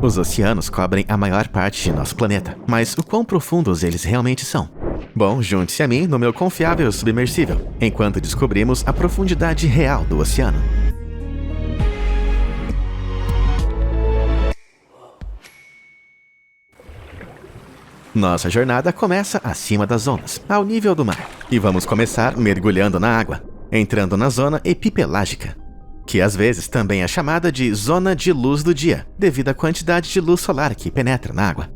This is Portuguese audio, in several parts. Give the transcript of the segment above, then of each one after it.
Os oceanos cobrem a maior parte de nosso planeta, mas o quão profundos eles realmente são? Bom, junte-se a mim no meu confiável submersível, enquanto descobrimos a profundidade real do oceano. Nossa jornada começa acima das ondas, ao nível do mar, e vamos começar mergulhando na água, entrando na zona epipelágica, que às vezes também é chamada de zona de luz do dia, devido à quantidade de luz solar que penetra na água.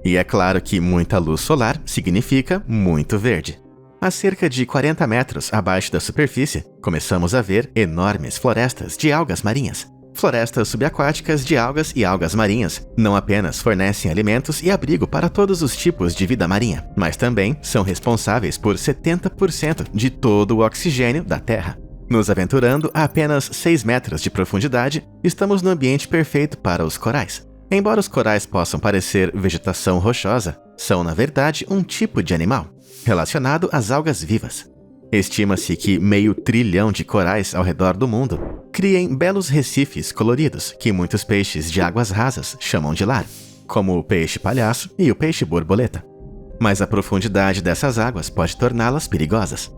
E é claro que muita luz solar significa muito verde. A cerca de 40 metros abaixo da superfície, começamos a ver enormes florestas de algas marinhas. Florestas subaquáticas de algas e algas marinhas não apenas fornecem alimentos e abrigo para todos os tipos de vida marinha, mas também são responsáveis por 70% de todo o oxigênio da Terra. Nos aventurando a apenas 6 metros de profundidade, estamos no ambiente perfeito para os corais. Embora os corais possam parecer vegetação rochosa, são na verdade um tipo de animal, relacionado às algas vivas. Estima-se que 500 bilhão de corais ao redor do mundo criem belos recifes coloridos que muitos peixes de águas rasas chamam de lar, como o peixe-palhaço e o peixe-borboleta. Mas a profundidade dessas águas pode torná-las perigosas.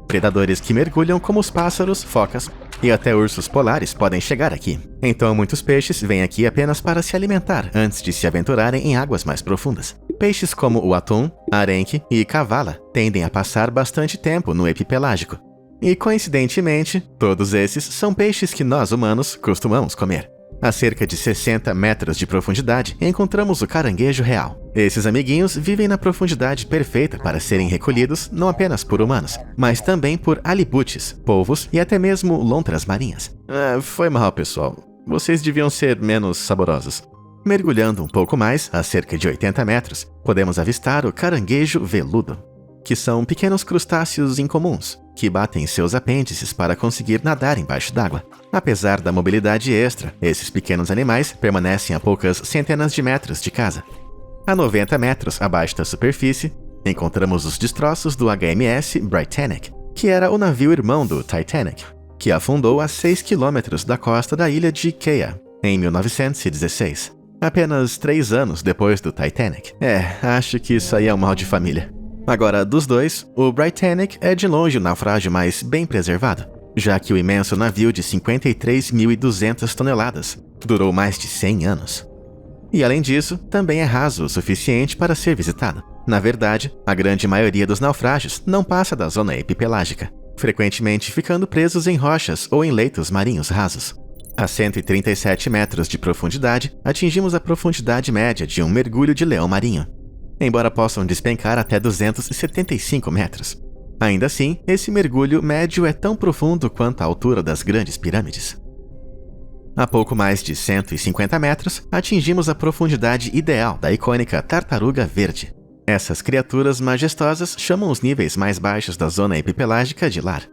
Predadores que mergulham como os pássaros, focas e até ursos polares podem chegar aqui. Então muitos peixes vêm aqui apenas para se alimentar antes de se aventurarem em águas mais profundas. Peixes como o atum, arenque e cavala tendem a passar bastante tempo no epipelágico. E coincidentemente, todos esses são peixes que nós humanos costumamos comer. A cerca de 60 metros de profundidade, encontramos o caranguejo real. Esses amiguinhos vivem na profundidade perfeita para serem recolhidos não apenas por humanos, mas também por alibutes, polvos e até mesmo lontras marinhas. Foi mal, pessoal. Vocês deviam ser menos saborosos. Mergulhando um pouco mais, a cerca de 80 metros, podemos avistar o caranguejo veludo, que são pequenos crustáceos incomuns, que batem seus apêndices para conseguir nadar embaixo d'água. Apesar da mobilidade extra, esses pequenos animais permanecem a poucas centenas de metros de casa. A 90 metros abaixo da superfície, encontramos os destroços do HMS Britannic, que era o navio irmão do Titanic, que afundou a 6 quilômetros da costa da ilha de Keia, em 1916. Apenas 3 anos depois do Titanic. Acho que isso aí é um mal de família. Agora, dos dois, o Britannic é de longe o naufrágio mais bem preservado, já que o imenso navio de 53.200 toneladas durou mais de 100 anos. E além disso, também é raso o suficiente para ser visitado. Na verdade, a grande maioria dos naufrágios não passa da zona epipelágica, frequentemente ficando presos em rochas ou em leitos marinhos rasos. A 137 metros de profundidade, atingimos a profundidade média de um mergulho de leão marinho, embora possam despencar até 275 metros. Ainda assim, esse mergulho médio é tão profundo quanto a altura das grandes pirâmides. A pouco mais de 150 metros, atingimos a profundidade ideal da icônica tartaruga verde. Essas criaturas majestosas chamam os níveis mais baixos da zona epipelágica de lar.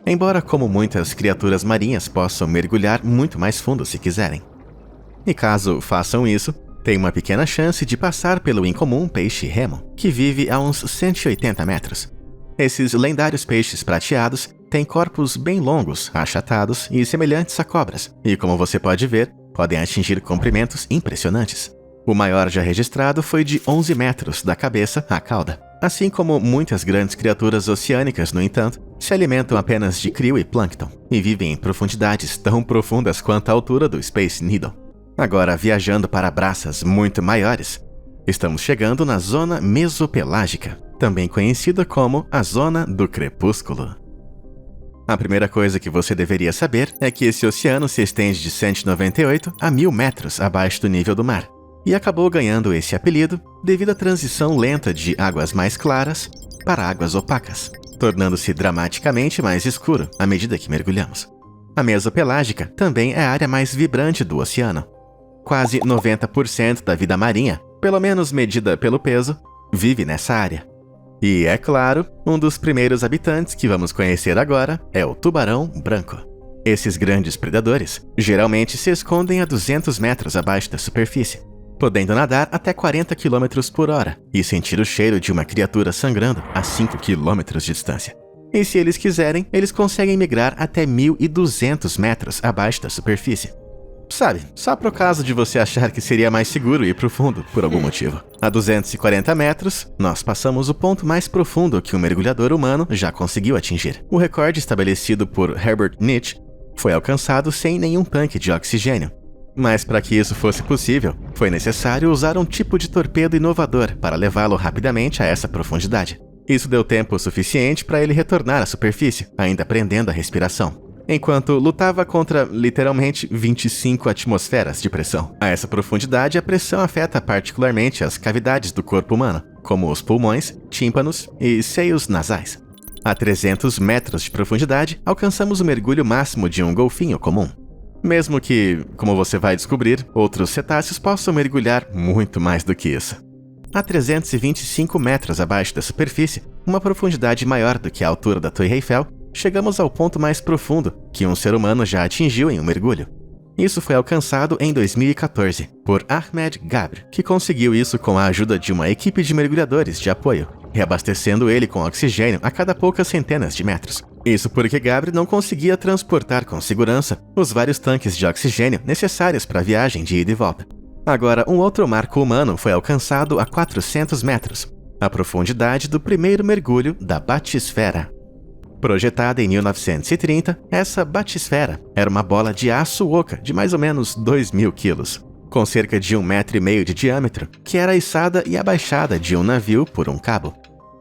Embora, como muitas criaturas marinhas, possam mergulhar muito mais fundo se quiserem. E caso façam isso, tem uma pequena chance de passar pelo incomum peixe-remo, que vive a uns 180 metros. Esses lendários peixes prateados têm corpos bem longos, achatados e semelhantes a cobras, e como você pode ver, podem atingir comprimentos impressionantes. O maior já registrado foi de 11 metros da cabeça à cauda. Assim como muitas grandes criaturas oceânicas, no entanto, se alimentam apenas de crio e plâncton, e vivem em profundidades tão profundas quanto a altura do Space Needle. Agora, viajando para braças muito maiores, estamos chegando na zona mesopelágica, também conhecida como a zona do crepúsculo. A primeira coisa que você deveria saber é que esse oceano se estende de 198 a 1000 metros abaixo do nível do mar, e acabou ganhando esse apelido devido à transição lenta de águas mais claras para águas opacas, tornando-se dramaticamente mais escuro à medida que mergulhamos. A mesopelágica também é a área mais vibrante do oceano. Quase 90% da vida marinha, pelo menos medida pelo peso, vive nessa área. E, é claro, um dos primeiros habitantes que vamos conhecer agora é o tubarão branco. Esses grandes predadores geralmente se escondem a 200 metros abaixo da superfície, podendo nadar até 40 km por hora e sentir o cheiro de uma criatura sangrando a 5 km de distância. E se eles quiserem, eles conseguem migrar até 1.200 metros abaixo da superfície. Sabe, só pro caso de você achar que seria mais seguro ir pro fundo, por algum motivo. A 240 metros, nós passamos o ponto mais profundo que um mergulhador humano já conseguiu atingir. O recorde estabelecido por Herbert Nietzsche foi alcançado sem nenhum tanque de oxigênio. Mas para que isso fosse possível, foi necessário usar um tipo de torpedo inovador para levá-lo rapidamente a essa profundidade. Isso deu tempo suficiente para ele retornar à superfície, ainda prendendo a respiração, enquanto lutava contra, literalmente, 25 atmosferas de pressão. A essa profundidade, a pressão afeta particularmente as cavidades do corpo humano, como os pulmões, tímpanos e seios nasais. A 300 metros de profundidade, alcançamos o mergulho máximo de um golfinho comum. Mesmo que, como você vai descobrir, outros cetáceos possam mergulhar muito mais do que isso. A 325 metros abaixo da superfície, uma profundidade maior do que a altura da Torre Eiffel, chegamos ao ponto mais profundo que um ser humano já atingiu em um mergulho. Isso foi alcançado em 2014 por Ahmed Gabr, que conseguiu isso com a ajuda de uma equipe de mergulhadores de apoio, reabastecendo ele com oxigênio a cada poucas centenas de metros. Isso porque Gabr não conseguia transportar com segurança os vários tanques de oxigênio necessários para a viagem de ida e volta. Agora, um outro marco humano foi alcançado a 400 metros, a profundidade do primeiro mergulho da batisfera. Projetada em 1930, essa batisfera era uma bola de aço oca de mais ou menos 2.000 quilos, com cerca de 1,5 metro de diâmetro, que era içada e abaixada de um navio por um cabo.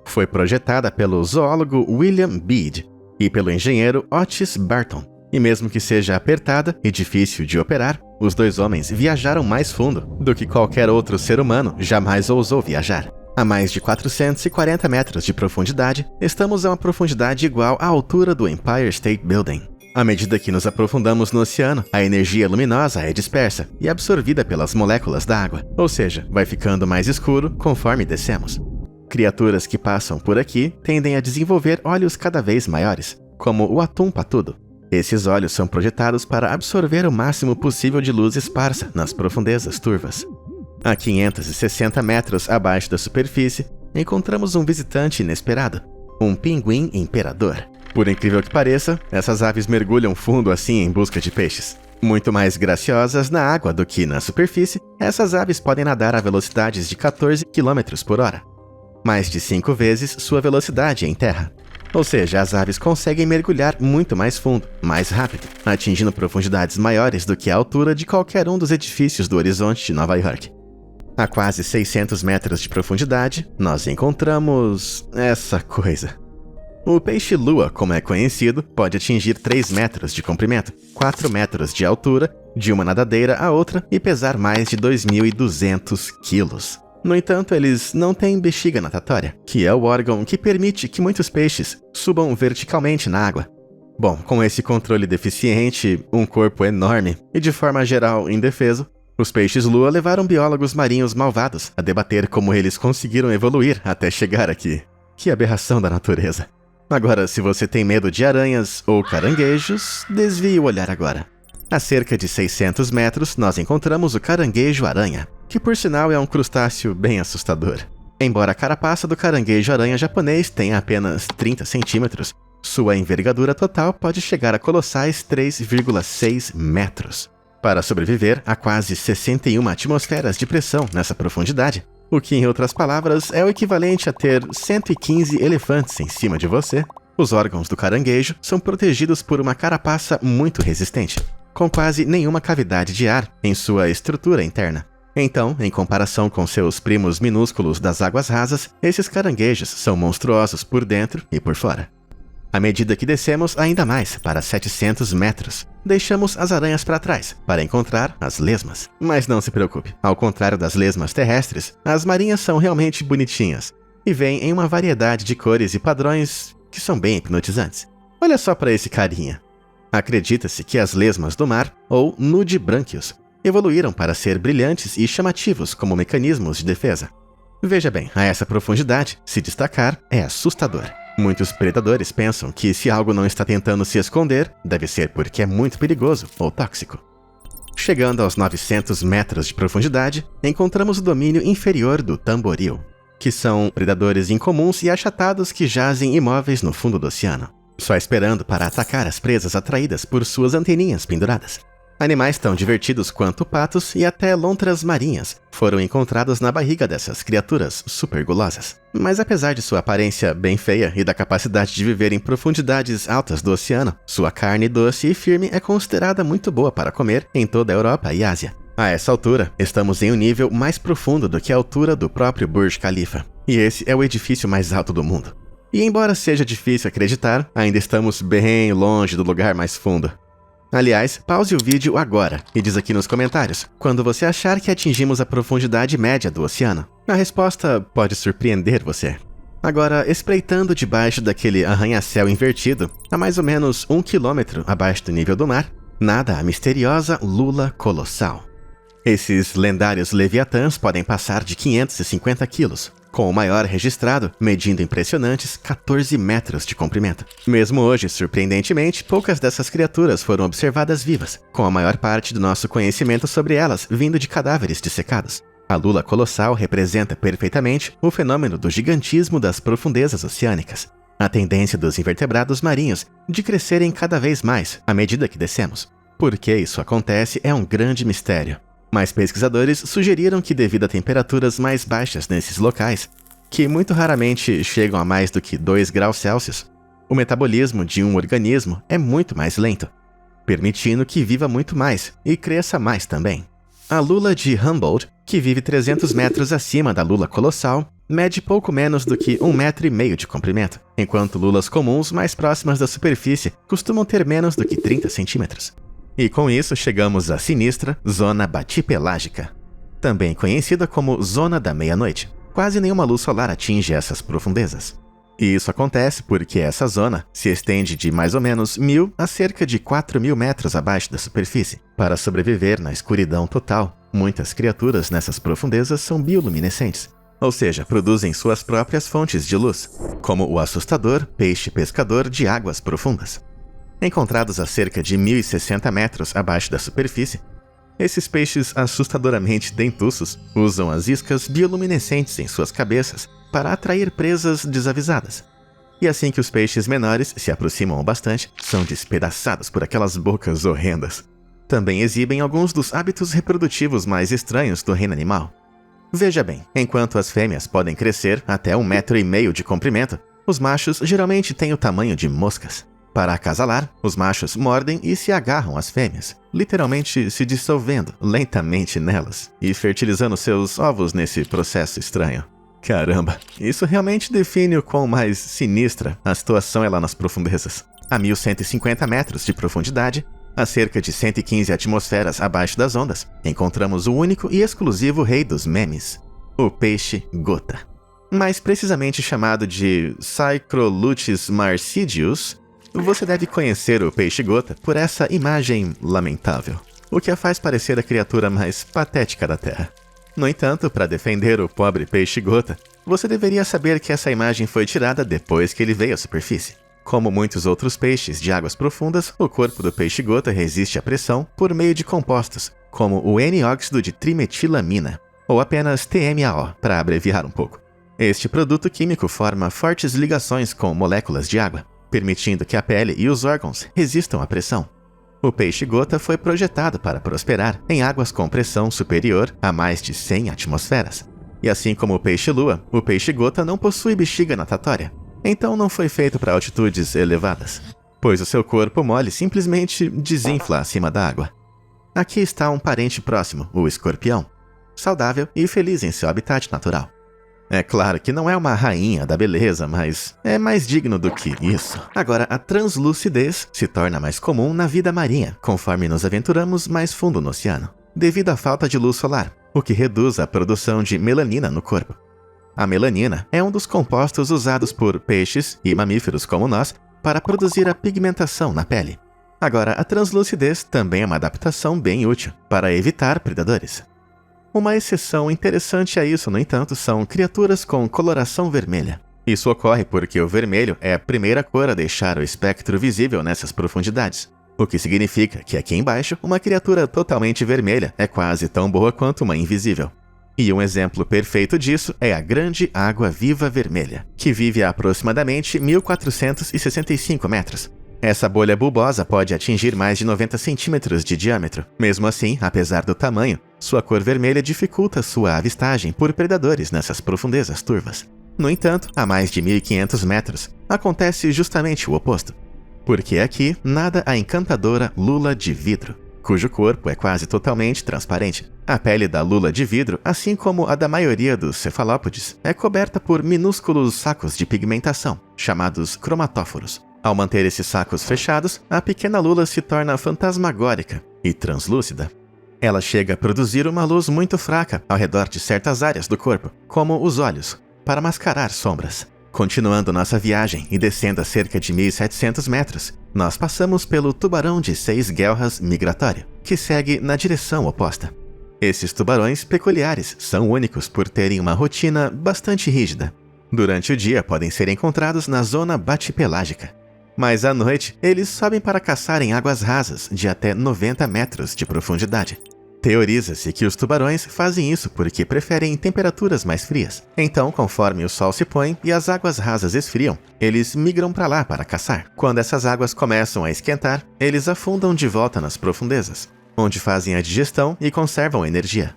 Foi projetada pelo zoólogo William Bede e pelo engenheiro Otis Barton, e mesmo que seja apertada e difícil de operar, os dois homens viajaram mais fundo do que qualquer outro ser humano jamais ousou viajar. A mais de 440 metros de profundidade, estamos a uma profundidade igual à altura do Empire State Building. À medida que nos aprofundamos no oceano, a energia luminosa é dispersa e absorvida pelas moléculas da água, ou seja, vai ficando mais escuro conforme descemos. Criaturas que passam por aqui tendem a desenvolver olhos cada vez maiores, como o atum patudo. Esses olhos são projetados para absorver o máximo possível de luz esparsa nas profundezas turvas. A 560 metros abaixo da superfície, encontramos um visitante inesperado, um pinguim imperador. Por incrível que pareça, essas aves mergulham fundo assim em busca de peixes. Muito mais graciosas na água do que na superfície, essas aves podem nadar a velocidades de 14 km por hora, mais de 5 vezes sua velocidade em terra. Ou seja, as aves conseguem mergulhar muito mais fundo, mais rápido, atingindo profundidades maiores do que a altura de qualquer um dos edifícios do horizonte de Nova York. A quase 600 metros de profundidade, nós encontramos essa coisa. O peixe-lua, como é conhecido, pode atingir 3 metros de comprimento, 4 metros de altura, de uma nadadeira a outra e pesar mais de 2.200 quilos. No entanto, eles não têm bexiga natatória, que é o órgão que permite que muitos peixes subam verticalmente na água. Bom, com esse controle deficiente, um corpo enorme e de forma geral indefeso, os peixes-lua levaram biólogos marinhos malvados a debater como eles conseguiram evoluir até chegar aqui. Que aberração da natureza. Agora, se você tem medo de aranhas ou caranguejos, desvie o olhar agora. A cerca de 600 metros, nós encontramos o caranguejo-aranha, que por sinal é um crustáceo bem assustador. Embora a carapaça do caranguejo-aranha japonês tenha apenas 30 centímetros, sua envergadura total pode chegar a colossais 3,6 metros. Para sobreviver a quase 61 atmosferas de pressão nessa profundidade, o que, em outras palavras, é o equivalente a ter 115 elefantes em cima de você, os órgãos do caranguejo são protegidos por uma carapaça muito resistente, com quase nenhuma cavidade de ar em sua estrutura interna. Então, em comparação com seus primos minúsculos das águas rasas, esses caranguejos são monstruosos por dentro e por fora. À medida que descemos ainda mais para 700 metros, deixamos as aranhas para trás para encontrar as lesmas. Mas não se preocupe, ao contrário das lesmas terrestres, as marinhas são realmente bonitinhas e vêm em uma variedade de cores e padrões que são bem hipnotizantes. Olha só para esse carinha. Acredita-se que as lesmas do mar, ou nudibranquios, evoluíram para ser brilhantes e chamativos como mecanismos de defesa. Veja bem, a essa profundidade, se destacar é assustador. Muitos predadores pensam que se algo não está tentando se esconder, deve ser porque é muito perigoso ou tóxico. Chegando aos 900 metros de profundidade, encontramos o domínio inferior do tamboril, que são predadores incomuns e achatados que jazem imóveis no fundo do oceano, só esperando para atacar as presas atraídas por suas anteninhas penduradas. Animais tão divertidos quanto patos e até lontras marinhas foram encontrados na barriga dessas criaturas super gulosas. Mas apesar de sua aparência bem feia e da capacidade de viver em profundidades altas do oceano, sua carne doce e firme é considerada muito boa para comer em toda a Europa e Ásia. A essa altura, estamos em um nível mais profundo do que a altura do próprio Burj Khalifa, e esse é o edifício mais alto do mundo. E embora seja difícil acreditar, ainda estamos bem longe do lugar mais fundo. Aliás, pause o vídeo agora e diz aqui nos comentários quando você achar que atingimos a profundidade média do oceano. A resposta pode surpreender você. Agora, espreitando debaixo daquele arranha-céu invertido, a mais ou menos 1 quilômetro abaixo do nível do mar, nada a misteriosa lula colossal. Esses lendários leviatãs podem passar de 550 quilos, com o maior registrado medindo impressionantes 14 metros de comprimento. Mesmo hoje, surpreendentemente, poucas dessas criaturas foram observadas vivas, com a maior parte do nosso conhecimento sobre elas vindo de cadáveres dissecados. A lula colossal representa perfeitamente o fenômeno do gigantismo das profundezas oceânicas, a tendência dos invertebrados marinhos de crescerem cada vez mais à medida que descemos. Por que isso acontece é um grande mistério. Mas pesquisadores sugeriram que devido a temperaturas mais baixas nesses locais, que muito raramente chegam a mais do que 2 graus Celsius, o metabolismo de um organismo é muito mais lento, permitindo que viva muito mais e cresça mais também. A lula de Humboldt, que vive 300 metros acima da lula colossal, mede pouco menos do que 1,5 metros de comprimento, enquanto lulas comuns mais próximas da superfície costumam ter menos do que 30 centímetros. E com isso chegamos à sinistra Zona Batipelágica, também conhecida como Zona da Meia-Noite. Quase nenhuma luz solar atinge essas profundezas. E isso acontece porque essa zona se estende de mais ou menos 1.000 a cerca de 4.000 metros abaixo da superfície. Para sobreviver na escuridão total, muitas criaturas nessas profundezas são bioluminescentes, ou seja, produzem suas próprias fontes de luz, como o assustador peixe pescador de águas profundas. Encontrados a cerca de 1.060 metros abaixo da superfície, esses peixes assustadoramente dentuços usam as iscas bioluminescentes em suas cabeças para atrair presas desavisadas. E assim que os peixes menores se aproximam o bastante, são despedaçados por aquelas bocas horrendas. Também exibem alguns dos hábitos reprodutivos mais estranhos do reino animal. Veja bem, enquanto as fêmeas podem crescer até 1,5 metro de comprimento, os machos geralmente têm o tamanho de moscas. Para acasalar, os machos mordem e se agarram às fêmeas, literalmente se dissolvendo lentamente nelas e fertilizando seus ovos nesse processo estranho. Caramba, isso realmente define o quão mais sinistra a situação é lá nas profundezas. A 1.150 metros de profundidade, a cerca de 115 atmosferas abaixo das ondas, encontramos o único e exclusivo rei dos memes, o peixe-gota. Mais precisamente chamado de Psychrolutis marcidius, você deve conhecer o peixe-gota por essa imagem lamentável, o que a faz parecer a criatura mais patética da Terra. No entanto, para defender o pobre peixe-gota, você deveria saber que essa imagem foi tirada depois que ele veio à superfície. Como muitos outros peixes de águas profundas, o corpo do peixe-gota resiste à pressão por meio de compostos, como o N-óxido de trimetilamina, ou apenas TMAO, para abreviar um pouco. Este produto químico forma fortes ligações com moléculas de água, permitindo que a pele e os órgãos resistam à pressão. O peixe-gota foi projetado para prosperar em águas com pressão superior a mais de 100 atmosferas. E assim como o peixe-lua, o peixe-gota não possui bexiga natatória, então não foi feito para altitudes elevadas, pois o seu corpo mole simplesmente desinfla acima da água. Aqui está um parente próximo, o escorpião, saudável e feliz em seu habitat natural. É claro que não é uma rainha da beleza, mas é mais digno do que isso. Agora, a translucidez se torna mais comum na vida marinha, conforme nos aventuramos mais fundo no oceano, devido à falta de luz solar, o que reduz a produção de melanina no corpo. A melanina é um dos compostos usados por peixes e mamíferos como nós para produzir a pigmentação na pele. Agora, a translucidez também é uma adaptação bem útil para evitar predadores. Uma exceção interessante a isso, no entanto, são criaturas com coloração vermelha. Isso ocorre porque o vermelho é a primeira cor a deixar o espectro visível nessas profundidades, o que significa que aqui embaixo uma criatura totalmente vermelha é quase tão boa quanto uma invisível. E um exemplo perfeito disso é a grande água-viva vermelha, que vive a aproximadamente 1.465 metros. Essa bolha bulbosa pode atingir mais de 90 centímetros de diâmetro. Mesmo assim, apesar do tamanho, sua cor vermelha dificulta sua avistagem por predadores nessas profundezas turvas. No entanto, a mais de 1.500 metros, acontece justamente o oposto. Porque aqui nada a encantadora lula de vidro, cujo corpo é quase totalmente transparente. A pele da lula de vidro, assim como a da maioria dos cefalópodes, é coberta por minúsculos sacos de pigmentação, chamados cromatóforos. Ao manter esses sacos fechados, a pequena lula se torna fantasmagórica e translúcida. Ela chega a produzir uma luz muito fraca ao redor de certas áreas do corpo, como os olhos, para mascarar sombras. Continuando nossa viagem e descendo a cerca de 1.700 metros, nós passamos pelo tubarão de 6 guelras migratório, que segue na direção oposta. Esses tubarões peculiares são únicos por terem uma rotina bastante rígida. Durante o dia podem ser encontrados na zona batipelágica, mas à noite eles sobem para caçar em águas rasas de até 90 metros de profundidade. Teoriza-se que os tubarões fazem isso porque preferem temperaturas mais frias. Então, conforme o sol se põe e as águas rasas esfriam, eles migram para lá para caçar. Quando essas águas começam a esquentar, eles afundam de volta nas profundezas, onde fazem a digestão e conservam energia.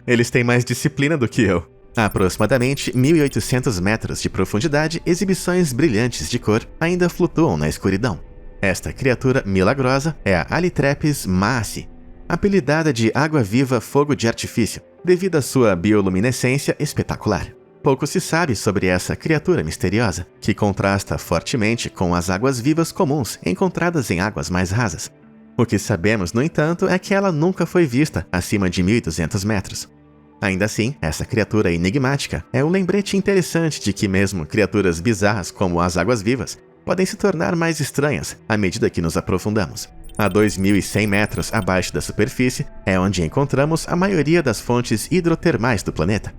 Eles têm mais disciplina do que eu. A aproximadamente 1.800 metros de profundidade, exibições brilhantes de cor ainda flutuam na escuridão. Esta criatura milagrosa é a Alithrepis maassi, apelidada de água-viva fogo de artifício, devido à sua bioluminescência espetacular. Pouco se sabe sobre essa criatura misteriosa, que contrasta fortemente com as águas-vivas comuns encontradas em águas mais rasas. O que sabemos, no entanto, é que ela nunca foi vista acima de 1.200 metros. Ainda assim, essa criatura enigmática é um lembrete interessante de que mesmo criaturas bizarras como as águas-vivas podem se tornar mais estranhas à medida que nos aprofundamos. A 2.100 metros abaixo da superfície é onde encontramos a maioria das fontes hidrotermais do planeta,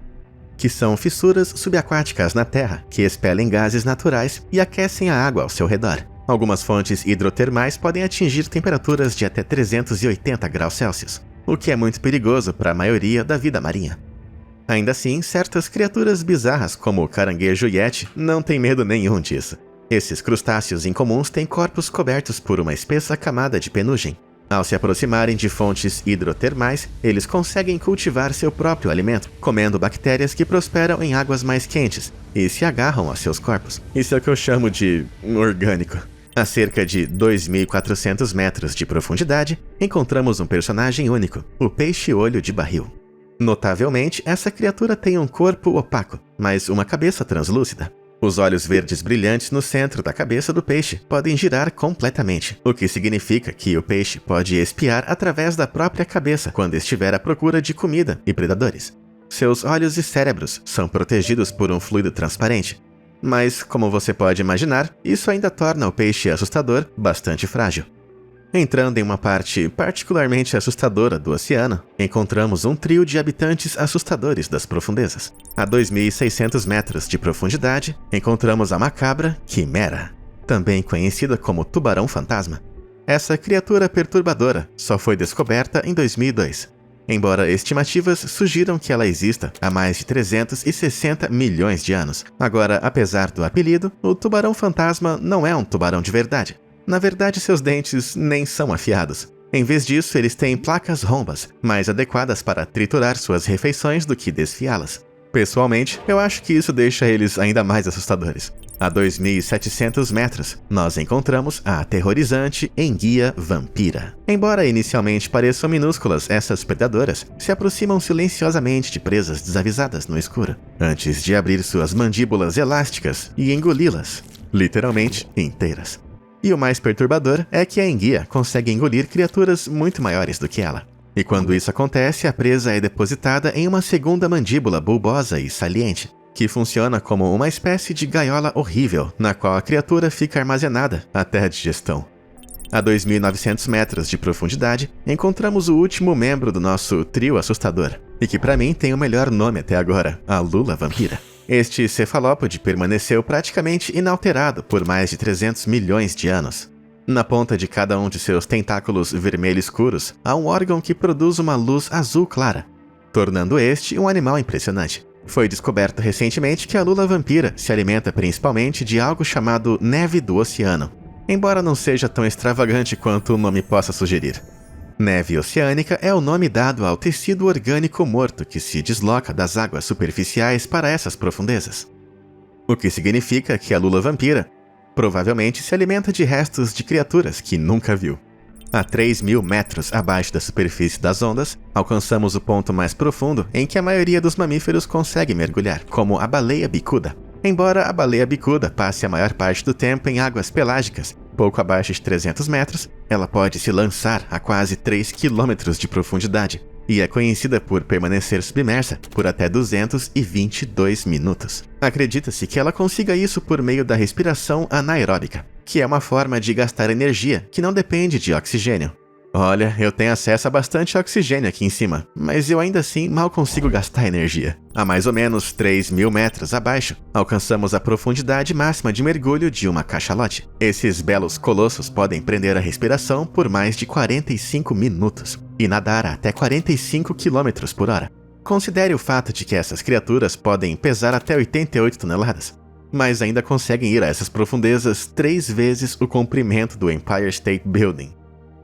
que são fissuras subaquáticas na Terra que expelem gases naturais e aquecem a água ao seu redor. Algumas fontes hidrotermais podem atingir temperaturas de até 380 graus Celsius, o que é muito perigoso para a maioria da vida marinha. Ainda assim, certas criaturas bizarras como o caranguejo yeti não têm medo nenhum disso. Esses crustáceos incomuns têm corpos cobertos por uma espessa camada de penugem. Ao se aproximarem de fontes hidrotermais, eles conseguem cultivar seu próprio alimento, comendo bactérias que prosperam em águas mais quentes e se agarram a seus corpos. Isso é o que eu chamo de orgânico. A cerca de 2.400 metros de profundidade, encontramos um personagem único, o peixe-olho de barril. Notavelmente, essa criatura tem um corpo opaco, mas uma cabeça translúcida. Os olhos verdes brilhantes no centro da cabeça do peixe podem girar completamente, o que significa que o peixe pode espiar através da própria cabeça quando estiver à procura de comida e predadores. Seus olhos e cérebros são protegidos por um fluido transparente, mas, como você pode imaginar, isso ainda torna o peixe assustador bastante frágil. Entrando em uma parte particularmente assustadora do oceano, encontramos um trio de habitantes assustadores das profundezas. A 2.600 metros de profundidade, encontramos a macabra quimera, também conhecida como tubarão fantasma. Essa criatura perturbadora só foi descoberta em 2002, embora estimativas sugiram que ela exista há mais de 360 milhões de anos. Agora, apesar do apelido, o tubarão fantasma não é um tubarão de verdade. Na verdade, seus dentes nem são afiados. Em vez disso, eles têm placas rombas, mais adequadas para triturar suas refeições do que desfiá-las. Pessoalmente, eu acho que isso deixa eles ainda mais assustadores. A 2.700 metros, nós encontramos a aterrorizante enguia vampira. Embora inicialmente pareçam minúsculas, essas predadoras se aproximam silenciosamente de presas desavisadas no escuro, antes de abrir suas mandíbulas elásticas e engoli-las, literalmente inteiras. E o mais perturbador é que a enguia consegue engolir criaturas muito maiores do que ela. E quando isso acontece, a presa é depositada em uma segunda mandíbula bulbosa e saliente, que funciona como uma espécie de gaiola horrível, na qual a criatura fica armazenada até a digestão. A 2.900 metros de profundidade, encontramos o último membro do nosso trio assustador, e que para mim tem o melhor nome até agora, a lula vampira. Este cefalópode permaneceu praticamente inalterado por mais de 300 milhões de anos. Na ponta de cada um de seus tentáculos vermelho escuros, há um órgão que produz uma luz azul clara, tornando este um animal impressionante. Foi descoberto recentemente que a lula vampira se alimenta principalmente de algo chamado neve do oceano. embora não seja tão extravagante quanto o nome possa sugerir. Neve oceânica é o nome dado ao tecido orgânico morto que se desloca das águas superficiais para essas profundezas. O que significa que a lula vampira provavelmente se alimenta de restos de criaturas que nunca viu. A 3.000 metros abaixo da superfície das ondas, alcançamos o ponto mais profundo em que a maioria dos mamíferos consegue mergulhar, como a baleia bicuda. Embora a baleia bicuda passe a maior parte do tempo em águas pelágicas, pouco abaixo de 300 metros, ela pode se lançar a quase 3 quilômetros de profundidade e é conhecida por permanecer submersa por até 222 minutos. Acredita-se que ela consiga isso por meio da respiração anaeróbica, que é uma forma de gastar energia que não depende de oxigênio. Olha, eu tenho acesso a bastante oxigênio aqui em cima, mas eu ainda assim mal consigo gastar energia. A mais ou menos 3.000 metros abaixo, alcançamos a profundidade máxima de mergulho de uma cachalote. Esses belos colossos podem prender a respiração por mais de 45 minutos e nadar a até 45 km por hora. Considere o fato de que essas criaturas podem pesar até 88 toneladas, mas ainda conseguem ir a essas profundezas 3 vezes o comprimento do Empire State Building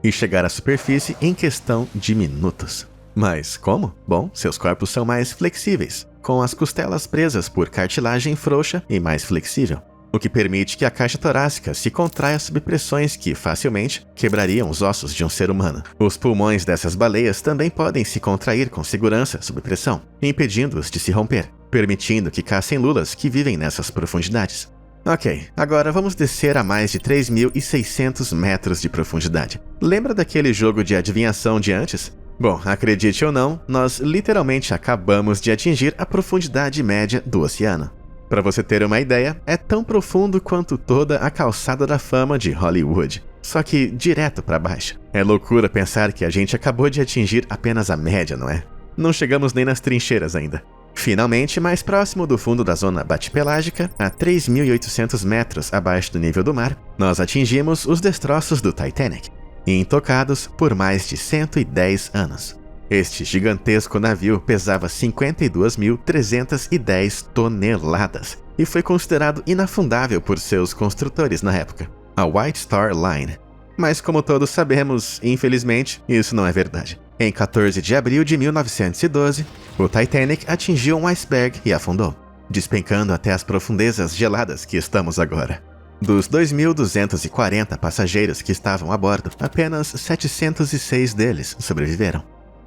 e chegar à superfície em questão de minutos. Mas como? Bom, seus corpos são mais flexíveis, com as costelas presas por cartilagem frouxa e mais flexível, o que permite que a caixa torácica se contraia sob pressões que facilmente quebrariam os ossos de um ser humano. Os pulmões dessas baleias também podem se contrair com segurança sob pressão, impedindo-os de se romper, permitindo que caçem lulas que vivem nessas profundidades. Ok, agora vamos descer a mais de 3.600 metros de profundidade. Lembra daquele jogo de adivinhação de antes? Bom, acredite ou não, nós literalmente acabamos de atingir a profundidade média do oceano. Para você ter uma ideia, é tão profundo quanto toda a calçada da fama de Hollywood, só que direto para baixo. É loucura pensar que a gente acabou de atingir apenas a média, não é? Não chegamos nem nas trincheiras ainda. Finalmente, mais próximo do fundo da zona batipelágica, a 3.800 metros abaixo do nível do mar, nós atingimos os destroços do Titanic, intocados por mais de 110 anos. Este gigantesco navio pesava 52.310 toneladas e foi considerado inafundável por seus construtores na época, a White Star Line. Mas como todos sabemos, infelizmente, isso não é verdade. Em 14 de abril de 1912, o Titanic atingiu um iceberg e afundou, despencando até as profundezas geladas que estamos agora. Dos 2.240 passageiros que estavam a bordo, apenas 706 deles sobreviveram.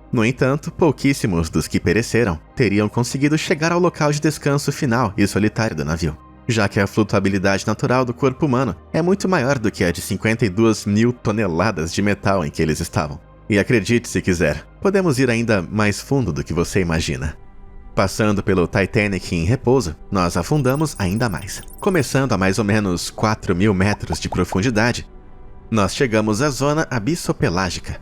No entanto, pouquíssimos dos que pereceram teriam conseguido chegar ao local de descanso final e solitário do navio, já que a flutuabilidade natural do corpo humano é muito maior do que a de 52.000 toneladas de metal em que eles estavam. E acredite se quiser, podemos ir ainda mais fundo do que você imagina. Passando pelo Titanic em repouso, nós afundamos ainda mais. Começando a mais ou menos 4.000 metros de profundidade, nós chegamos à zona abissopelágica.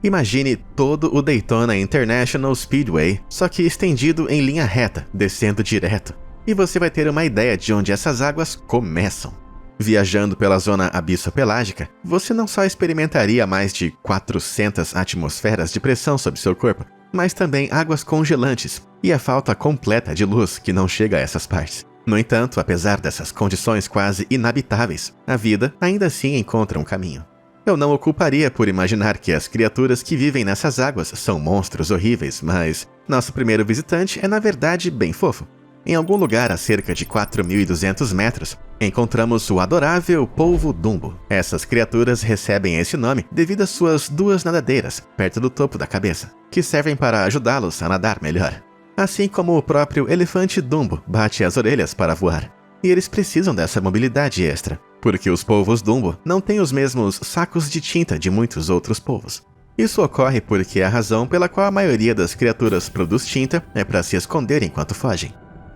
Imagine todo o Daytona International Speedway, só que estendido em linha reta, descendo direto. E você vai ter uma ideia de onde essas águas começam. Viajando pela zona abissopelágica, você não só experimentaria mais de 400 atmosferas de pressão sobre seu corpo, mas também águas congelantes e a falta completa de luz que não chega a essas partes. No entanto, apesar dessas condições quase inabitáveis, a vida ainda assim encontra um caminho. Eu não o culparia por imaginar que as criaturas que vivem nessas águas são monstros horríveis, mas nosso primeiro visitante é na verdade bem fofo. Em algum lugar a cerca de 4.200 metros, encontramos o adorável polvo Dumbo. Essas criaturas recebem esse nome devido às suas duas nadadeiras, perto do topo da cabeça, que servem para ajudá-los a nadar melhor. Assim como o próprio elefante Dumbo bate as orelhas para voar. E eles precisam dessa mobilidade extra, porque os polvos Dumbo não têm os mesmos sacos de tinta de muitos outros polvos. Isso ocorre porque é a razão pela qual a maioria das criaturas produz tinta é para se esconder enquanto fogem.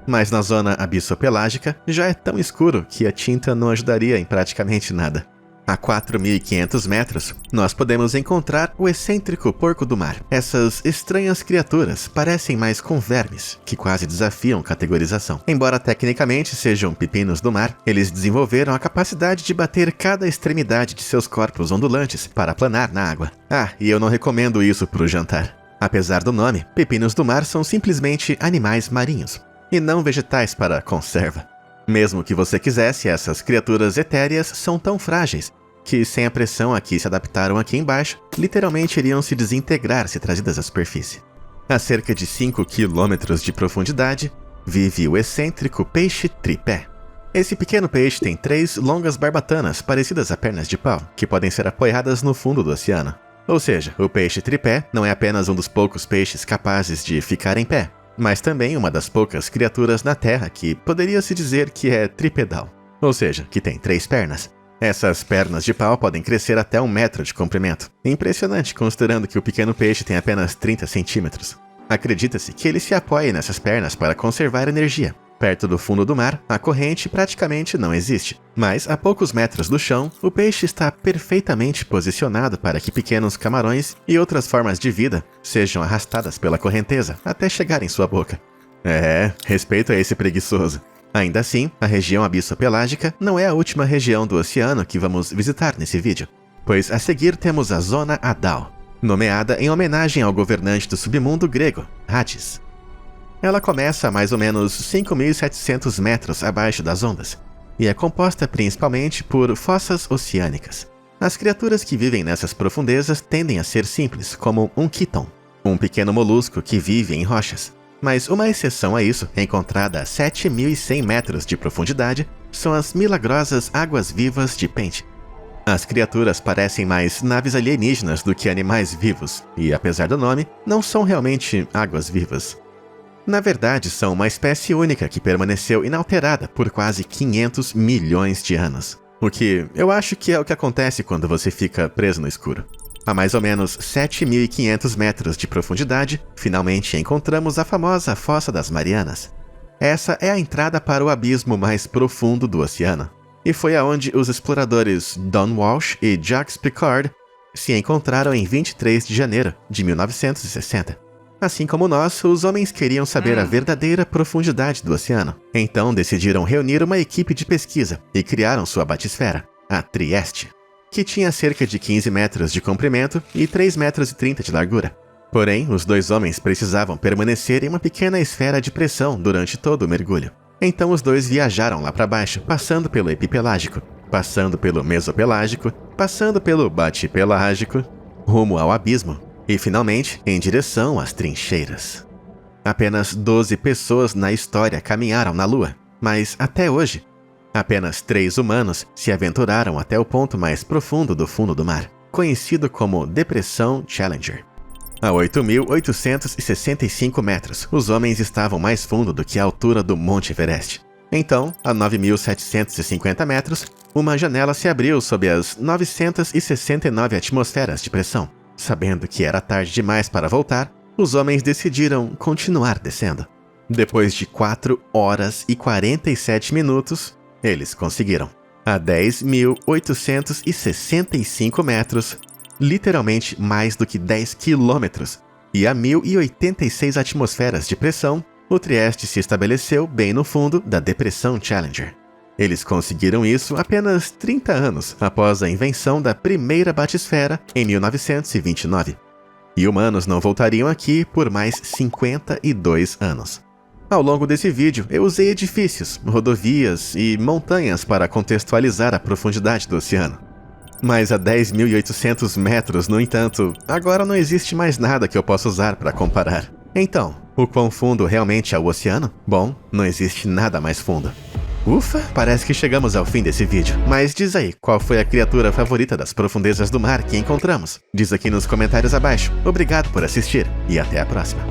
Mas na zona abissopelágica já é tão escuro que a tinta não ajudaria em praticamente nada. A 4.500 metros, nós podemos encontrar o excêntrico porco do mar. Essas estranhas criaturas parecem mais com vermes, que quase desafiam categorização. Embora tecnicamente sejam pepinos do mar, eles desenvolveram a capacidade de bater cada extremidade de seus corpos ondulantes para planar na água. Ah, e eu não recomendo isso para o jantar. Apesar do nome, pepinos do mar são simplesmente animais marinhos, e não vegetais para conserva. Mesmo que você quisesse, essas criaturas etéreas são tão frágeis que, sem a pressão a que se adaptaram aqui embaixo, literalmente iriam se desintegrar se trazidas à superfície. A cerca de 5 quilômetros de profundidade, vive o excêntrico peixe tripé. Esse pequeno peixe tem 3 longas barbatanas parecidas a pernas de pau, que podem ser apoiadas no fundo do oceano. Ou seja, o peixe tripé não é apenas um dos poucos peixes capazes de ficar em pé, mas também uma das poucas criaturas na Terra que poderia-se dizer que é tripedal, ou seja, que tem 3 pernas. Essas pernas de pau podem crescer até 1 metro de comprimento. Impressionante, considerando que o pequeno peixe tem apenas 30 centímetros. Acredita-se que ele se apoie nessas pernas para conservar energia. Perto do fundo do mar, a corrente praticamente não existe, mas a poucos metros do chão, o peixe está perfeitamente posicionado para que pequenos camarões e outras formas de vida sejam arrastadas pela correnteza até chegar em sua boca. Respeito a esse preguiçoso. Ainda assim, a região abissopelágica não é a última região do oceano que vamos visitar nesse vídeo, pois a seguir temos a Zona Adal, nomeada em homenagem ao governante do submundo grego, Hades. Ela começa a mais ou menos 5.700 metros abaixo das ondas, e é composta principalmente por fossas oceânicas. As criaturas que vivem nessas profundezas tendem a ser simples, como um quíton, um pequeno molusco que vive em rochas. Mas uma exceção a isso, encontrada a 7.100 metros de profundidade, são as milagrosas águas-vivas de Pente. As criaturas parecem mais naves alienígenas do que animais vivos, e apesar do nome, não são realmente águas-vivas. Na verdade, são uma espécie única que permaneceu inalterada por quase 500 milhões de anos. O que eu acho que é o que acontece quando você fica preso no escuro. A mais ou menos 7.500 metros de profundidade, finalmente encontramos a famosa Fossa das Marianas. Essa é a entrada para o abismo mais profundo do oceano, e foi aonde os exploradores Don Walsh e Jacques Piccard se encontraram em 23 de janeiro de 1960. Assim como nós, os homens queriam saber a verdadeira profundidade do oceano, então decidiram reunir uma equipe de pesquisa e criaram sua batisfera, a Trieste, que tinha cerca de 15 metros de comprimento e 3,30 metros de largura. Porém, os 2 homens precisavam permanecer em uma pequena esfera de pressão durante todo o mergulho. Então os 2 viajaram lá para baixo, passando pelo epipelágico, passando pelo mesopelágico, passando pelo batipelágico, rumo ao abismo, e finalmente em direção às trincheiras. Apenas 12 pessoas na história caminharam na Lua, mas até hoje, apenas 3 humanos se aventuraram até o ponto mais profundo do fundo do mar, conhecido como Depressão Challenger. A 8.865 metros, os homens estavam mais fundo do que a altura do Monte Everest. Então, a 9.750 metros, uma janela se abriu sob as 969 atmosferas de pressão. Sabendo que era tarde demais para voltar, os homens decidiram continuar descendo. Depois de 4 horas e 47 minutos, eles conseguiram. A 10.865 metros, literalmente mais do que 10 quilômetros, e a 1.086 atmosferas de pressão, o Trieste se estabeleceu bem no fundo da Depressão Challenger. Eles conseguiram isso apenas 30 anos após a invenção da primeira batisfera em 1929. E humanos não voltariam aqui por mais 52 anos. Ao longo desse vídeo, eu usei edifícios, rodovias e montanhas para contextualizar a profundidade do oceano. Mas a 10.800 metros, no entanto, agora não existe mais nada que eu possa usar para comparar. Então, o quão fundo realmente é o oceano? Bom, não existe nada mais fundo. Ufa, parece que chegamos ao fim desse vídeo. Mas diz aí, qual foi a criatura favorita das profundezas do mar que encontramos? Diz aqui nos comentários abaixo. Obrigado por assistir e até a próxima.